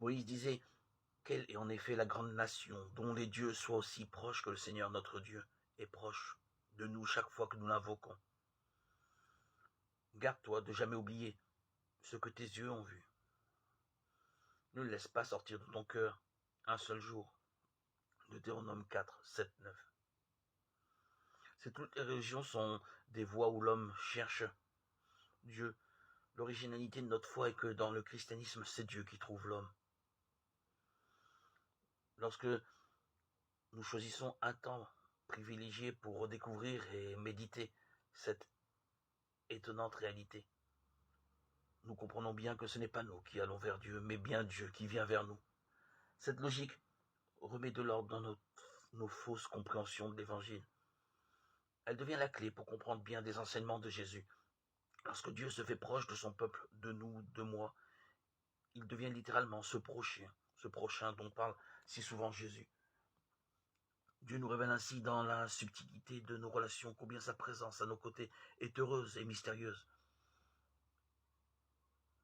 Moïse disait, quelle est en effet la grande nation, dont les dieux soient aussi proches que le Seigneur notre Dieu est proche de nous chaque fois que nous l'invoquons. Garde-toi de jamais oublier ce que tes yeux ont vu. Ne laisse pas sortir de ton cœur un seul jour. Deutéronome 4, 7, 9. Si toutes les religions sont des voies où l'homme cherche Dieu, l'originalité de notre foi est que dans le christianisme, c'est Dieu qui trouve l'homme. Lorsque nous choisissons un temps privilégié pour redécouvrir et méditer cette étonnante réalité, nous comprenons bien que ce n'est pas nous qui allons vers Dieu, mais bien Dieu qui vient vers nous. Cette logique remet de l'ordre dans nos fausses compréhensions de l'Évangile. Elle devient la clé pour comprendre bien des enseignements de Jésus. Lorsque Dieu se fait proche de son peuple, de nous, de moi, il devient littéralement ce prochain dont parle si souvent Jésus. Dieu nous révèle ainsi dans la subtilité de nos relations combien sa présence à nos côtés est heureuse et mystérieuse.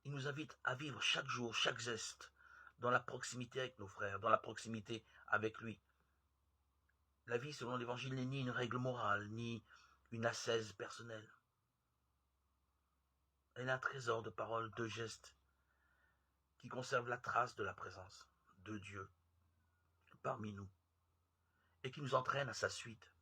Il nous invite à vivre chaque jour, chaque geste, dans la proximité avec nos frères, dans la proximité avec lui. La vie selon l'Évangile n'est ni une règle morale, ni une ascèse personnelle. Elle est un trésor de paroles, de gestes, qui conserve la trace de la présence de Dieu parmi nous, et qui nous entraîne à sa suite.